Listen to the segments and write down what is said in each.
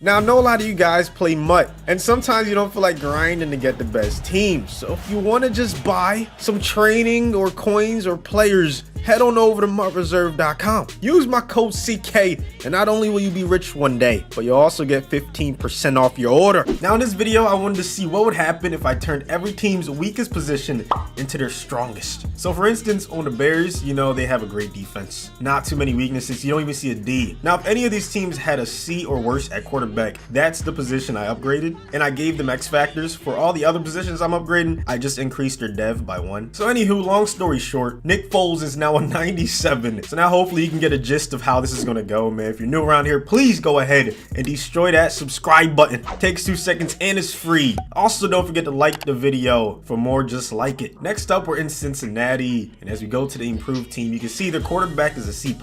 Now, I know a lot of you guys play MUT, and sometimes you don't feel like grinding to get the best teams. So if you want to just buy some training or coins or players, head on over to MUTreserve.com. Use my code CK, and not only will you be rich one day, but you'll also get 15% off your order. Now, in this video, I wanted to see what would happen if I turned every team's weakest position into their strongest. So for instance, on the Bears, you know they have a great defense. Not too many weaknesses. You don't even see a D. Now, if any of these teams had a C or worse at quarterback, that's the position I upgraded, and I gave them X factors. For all the other positions I'm upgrading, I just increased their dev by 1. So anywho, long story short, Nick Foles is now a 97. So now hopefully you can get a gist of how this is gonna go, man. If you're new around here, please go ahead and destroy that subscribe button. It takes 2 seconds and it's free. Also, don't forget to like the video for more just like it. Next up, we're in Cincinnati, and as we go to the improved team, you can see their quarterback is a C+.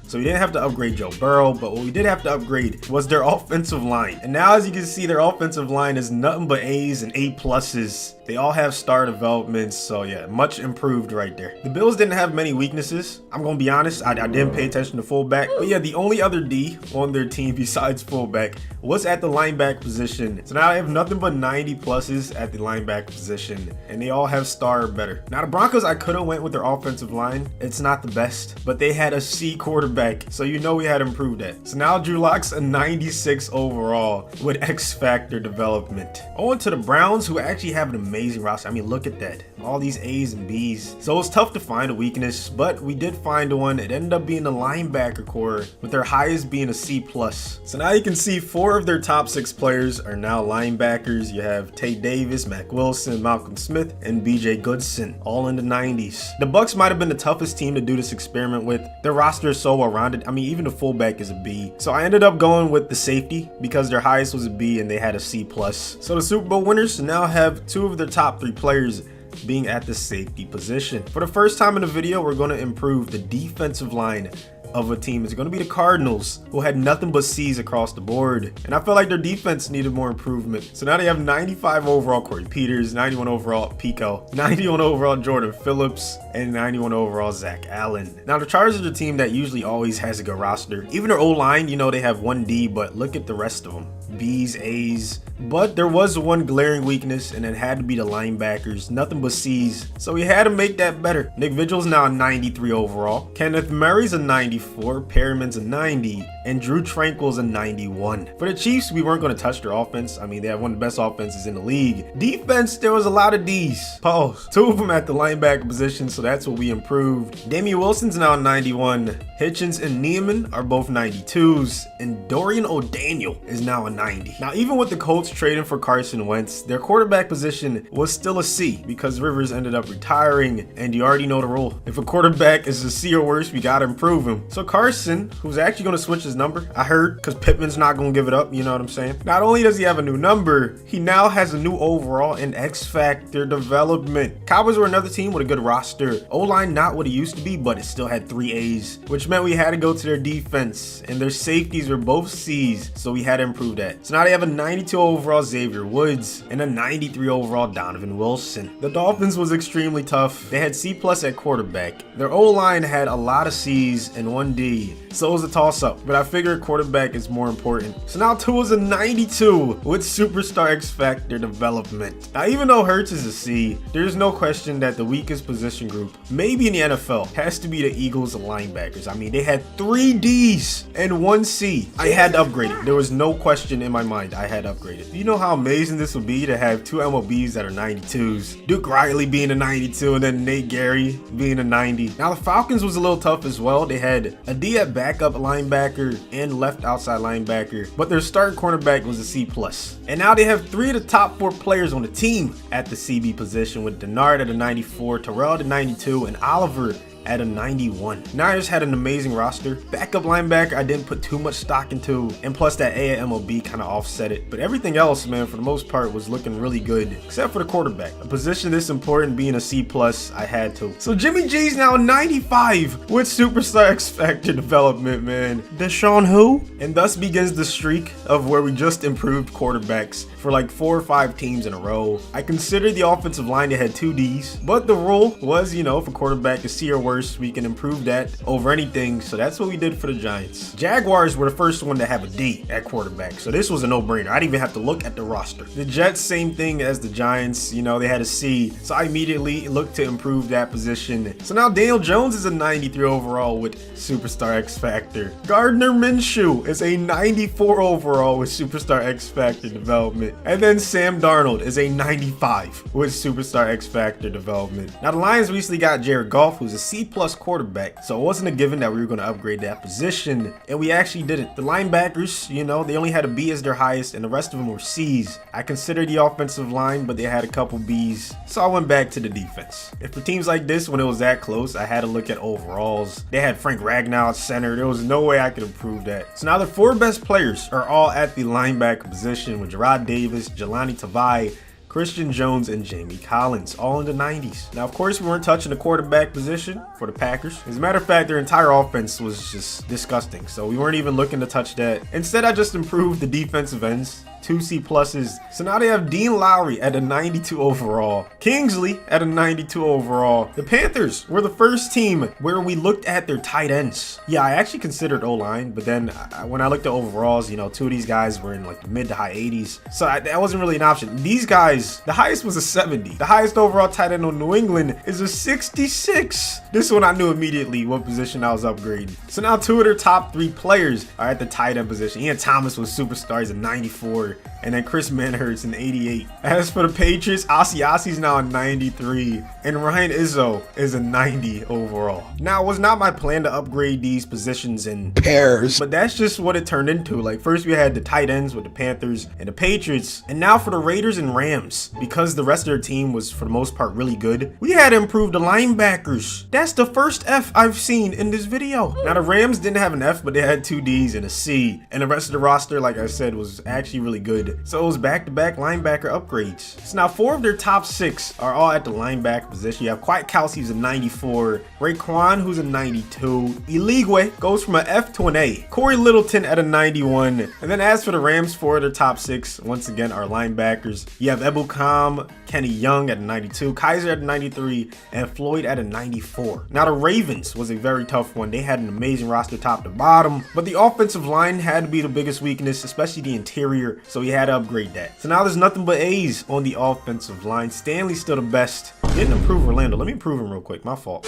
So we didn't have to upgrade Joe Burrow, but what we did have to upgrade was their offensive line. And now, as you can see, their offensive line is nothing but A's and A+. They all have star developments, so yeah, much improved right there. The Bills didn't have many weaknesses. I'm gonna be honest, I didn't pay attention to fullback. But yeah, the only other D on their team besides fullback was at the linebacker position. So now I have nothing but 90 pluses at the linebacker position, and they all have star or better. Now the Broncos, I could have went with their offensive line. It's not the best, but they had a C quarterback, so you know we had improved that. So now Drew Lock's a 96 overall with X Factor development. On to the Browns, who actually have an amazing roster. I mean, look at that. All these A's and B's. So it's tough to find a weakness, but we did find one. It ended up being the linebacker core, with their highest being a C+. So now you can see 4 of their top 6 players are now linebackers. You have Tate Davis, Mac Wilson, Malcolm Smith, and BJ Goodson, all in the 90s. The Bucks might have been the toughest team to do this experiment with. Their roster is so well-rounded. I mean, even the fullback is a B. So I ended up going with the safety because their highest was a B and they had a C+. So the Super Bowl winners now have 2 of their top 3 players being at the safety position. For the first time in the video, we're going to improve the defensive line of a team. It's going to be the Cardinals, who had nothing but C's across the board, and I felt like their defense needed more improvement. So now they have 95 overall Corey Peters, 91 overall Pico, 91 overall Jordan Phillips, and 91 overall Zach Allen. Now the Chargers are the team that usually always has a good roster. Even their O-line, you know, they have 1 D, but look at the rest of them. B's, A's, but there was one glaring weakness, and it had to be the linebackers. Nothing but C's, so we had to make that better. Nick Vigil's now a 93 overall, Kenneth Murray's a 94, Perriman's a 90, and Drew Tranquil's a 91. For the Chiefs, we weren't going to touch their offense. I mean, they have one of the best offenses in the league. Defense, there was a lot of D's. Pause. 2 of them at the linebacker position, so that's what we improved. Damian Wilson's now a 91. Hitchens and Neiman are both 92s, and Dorian O'Daniel is now a 90. Now, even with the Colts trading for Carson Wentz, their quarterback position was still a C because Rivers ended up retiring, and you already know the rule. If a quarterback is a C or worse, we gotta improve him. So Carson, who's actually gonna switch his number, I heard, because Pittman's not gonna give it up, you know what I'm saying? Not only does he have a new number, he now has a new overall and X Factor development. Cowboys were another team with a good roster. O-line not what it used to be, but it still had 3 A's, which meant we had to go to their defense, and their safeties were both C's, so we had to improve that. So now they have a 92 overall Xavier Woods and a 93 overall Donovan Wilson. The Dolphins was extremely tough. They had C+ at quarterback. Their O-line had a lot of C's and 1 D, so it was a toss-up, but I figured quarterback is more important. So now Tua's a 92 with superstar X Factor development. Now, even though Hurts is a C, there's no question that the weakest position group, maybe in the NFL, has to be the Eagles linebackers. I mean, they had 3 D's and 1 C. I had to upgrade it. There was no question in my mind. I had to upgrade it. You know how amazing this would be to have 2 MLBs that are 92s? Duke Riley being a 92 and then Nate Gary being a 90. Now the Falcons was a little tough as well. They had a D at backup linebacker and left outside linebacker, but their starting cornerback was a C+. And now they have 3 of the top 4 players on the team at the CB position, with Denard at a 94, Terrell at a 92, and Oliver at a 91. Niners had an amazing roster. Backup linebacker, I didn't put too much stock into, and plus that A at MLB kind of offset it. But everything else, man, for the most part, was looking really good, except for the quarterback. A position this important being a C+, I had to. So Jimmy G's now a 95 with superstar X Factor development, man. Deshaun who? And thus begins the streak of where we just improved quarterbacks for like 4 or 5 teams in a row. I considered the offensive line that had 2 Ds, but the rule was, you know, if a quarterback is C or worse, first, we can improve that over anything. So that's what we did for the Giants. Jaguars were the first one to have a D at quarterback. So this was a no-brainer. I didn't even have to look at the roster. The Jets, same thing as the Giants. You know, they had a C. So I immediately looked to improve that position. So now Daniel Jones is a 93 overall with Superstar X Factor. Gardner Minshew is a 94 overall with Superstar X Factor development. And then Sam Darnold is a 95 with Superstar X Factor development. Now the Lions recently got Jared Goff, who's a C+ quarterback. So it wasn't a given that we were going to upgrade that position. And we actually did it. The linebackers, you know, they only had a B as their highest and the rest of them were C's. I considered the offensive line, but they had a couple B's. So I went back to the defense. And for teams like this, when it was that close, I had to look at overalls. They had Frank Ragnow at center. There was no way I could improve that. So now the 4 best players are all at the linebacker position with Jarrad Davis, Jelani Tavai, Christian Jones, and Jamie Collins, all in the 90s. Now, of course, we weren't touching the quarterback position for the Packers. As a matter of fact, their entire offense was just disgusting, so we weren't even looking to touch that. Instead, I just improved the defensive ends. 2 C+. So now they have Dean Lowry at a 92 overall, Kingsley at a 92 overall. The Panthers were the first team where we looked at their tight ends. Yeah, I actually considered O-line, but then when I looked at overalls, you know, 2 of these guys were in like the mid to high 80s. So that wasn't really an option. These guys, the highest was a 70. The highest overall tight end on New England is a 66. This one I knew immediately what position I was upgrading. So now 2 of their top 3 players are at the tight end position. Ian Thomas was superstar, he's a 94. And then Chris Manhertz an 88. As for the Patriots, Asiasi's now a 93. And Ryan Izzo is a 90 overall. Now, it was not my plan to upgrade these positions in pairs, but that's just what it turned into. Like, first we had the tight ends with the Panthers and the Patriots. And now for the Raiders and Rams, because the rest of their team was, for the most part, really good, we had to improve the linebackers. That's the first F I've seen in this video. Now, the Rams didn't have an F, but they had 2 Ds and a C. And the rest of the roster, like I said, was actually really good. So it was back-to-back linebacker upgrades. So now 4 of their top 6 are all at the linebacker position. You have Quiet Kelsey, who's a 94. Raekwon, who's a 92. Eligwe goes from an F to an A. Corey Littleton at a 91. And then as for the Rams, 4 of their top 6, once again, are linebackers. You have Ebukam, Kenny Young at a 92, Kaiser at a 93, and Floyd at a 94. Now the Ravens was a very tough one. They had an amazing roster top to bottom, but the offensive line had to be the biggest weakness, especially the interior. So he had to upgrade that. So now there's nothing but A's on the offensive line. Stanley's still the best. Didn't improve Orlando. Let me improve him real quick. My fault.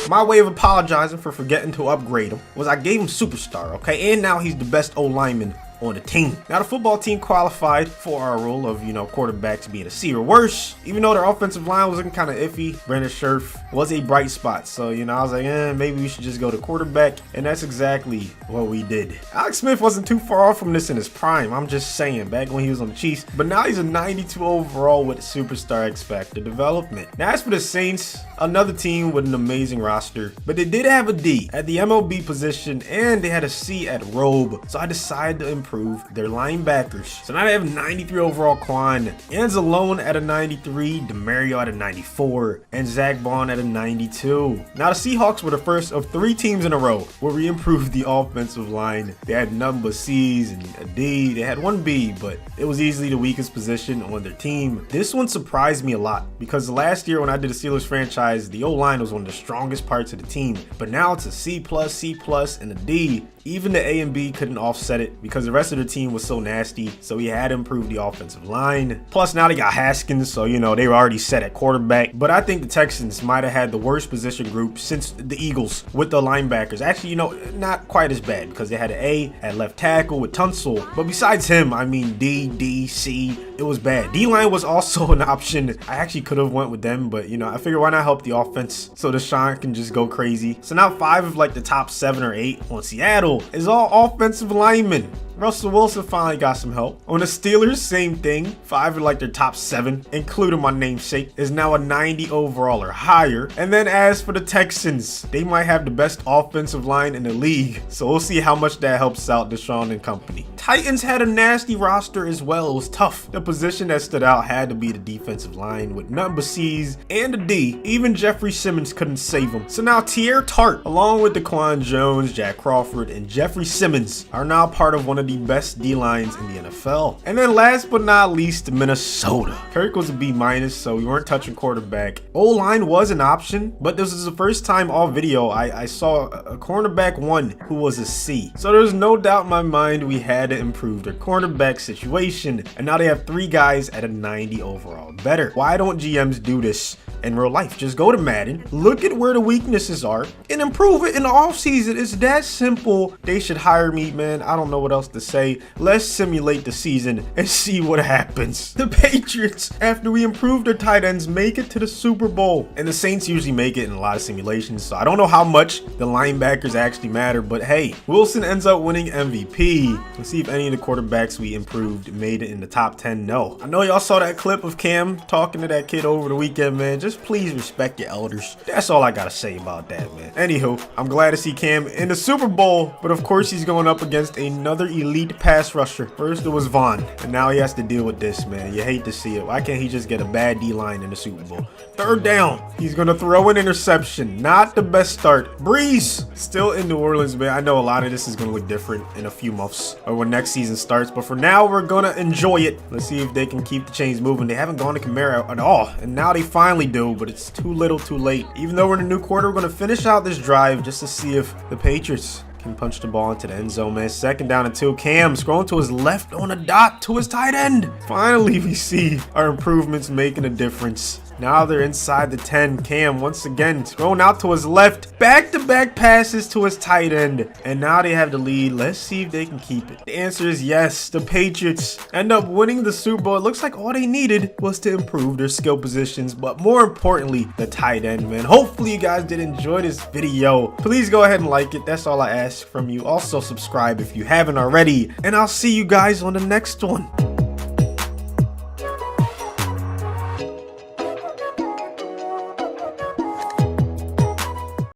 My way of apologizing for forgetting to upgrade him was I gave him superstar, okay? And now he's the best O-lineman on the team. Now the football team qualified for our rule of, you know, quarterbacks being a C or worse. Even though their offensive line was looking kind of iffy, Brandon Scherf was a bright spot. So, you know, I was like, maybe we should just go to quarterback. And that's exactly what we did. Alex Smith wasn't too far off from this in his prime. I'm just saying, back when he was on the Chiefs. But now he's a 92 overall with Superstar X Factor development. Now as for the Saints, another team with an amazing roster, but they did have a D at the MLB position and they had a C at Robe. So I decided to improve their linebackers. So now they have 93 overall Quan, Anzalone at a 93, DeMario at a 94, and Zach Vaughn at a 92. Now the Seahawks were the first of 3 teams in a row where we improved the offensive line. They had nothing but C's and a D. They had 1 B, but it was easily the weakest position on their team. This one surprised me a lot because last year when I did the Steelers franchise, the O-line was one of the strongest parts of the team, but now it's a C+, C+, and a D. Even the A and B couldn't offset it because the rest of the team was so nasty, so he had to improve the offensive line. Plus now they got Haskins, so you know they were already set at quarterback. But I think the Texans might have had the worst position group since the Eagles with the linebackers. Actually, you know, not quite as bad because they had an A at left tackle with Tunsil, but besides him, I mean D, C, it was bad. D-line was also an option. I actually could have went with them, but you know, I figured why not help the offense so Deshaun can just go crazy. So now 5 of like the top 7 or 8 on Seattle is all offensive linemen. Russell Wilson finally got some help. On the Steelers, same thing. 5 of like their top 7, including my namesake, is now a 90 overall or higher. And then as for the Texans, they might have the best offensive line in the league. So we'll see how much that helps out Deshaun and company. Titans had a nasty roster as well. It was tough. The position that stood out had to be the defensive line with nothing but C's and a D. Even Jeffrey Simmons couldn't save them. So now Tier Tart, along with Daquan Jones, Jack Crawford, and Jeffrey Simmons are now part of one of the best D-lines in the NFL. And then last but not least, Minnesota. Kirk was a B-, so we weren't touching quarterback. O-line was an option, but this is the first time all video I saw a cornerback 1 who was a C. So there's no doubt in my mind we had to improve their cornerback situation, and now they have 3 guys at a 90 overall better. Why don't GMs do this in real life? Just go to Madden, look at where the weaknesses are, and improve it in the offseason. It's that simple. They should hire me, man. I don't know what else to say. Let's simulate the season and see what happens. The Patriots, after we improve their tight ends, make it to the Super Bowl. And the Saints usually make it in a lot of simulations, so I don't know how much the linebackers actually matter, but hey, Wilson ends up winning MVP. Let's see if any of the quarterbacks we improved made it in the top 10. No. I know y'all saw that clip of Cam talking to that kid over the weekend, man. Just please respect your elders. That's all I gotta say about that, man. Anywho, I'm glad to see Cam in the Super Bowl, but of course he's going up against another elite pass rusher. First it was Vaughn, and now he has to deal with this, man. You hate to see it. Why can't he just get a bad D-line in the Super Bowl? Third down. He's gonna throw an interception. Not the best start. Breeze still in New Orleans, man. I know a lot of this is gonna look different in a few months or when next season starts, but for now we're gonna enjoy it. Let's see if they can keep the chains moving. They haven't gone to Kamara at all, and now they finally do, but it's too little too late. Even though we're in a new quarter, we're gonna finish out this drive just to see if the Patriots can punch the ball into the end zone, man. 2nd down and 2. Cam scrolling to his left on a dot to his tight end. Finally, we see our improvements making a difference. Now they're inside the 10. Cam once again thrown out to his left. Back-to-back passes to his tight end. And now they have the lead. Let's see if they can keep it. The answer is yes. The Patriots end up winning the Super Bowl. It looks like all they needed was to improve their skill positions, but more importantly, the tight end, man. Hopefully you guys did enjoy this video. Please go ahead and like it. That's all I ask from you. Also subscribe if you haven't already. And I'll see you guys on the next one.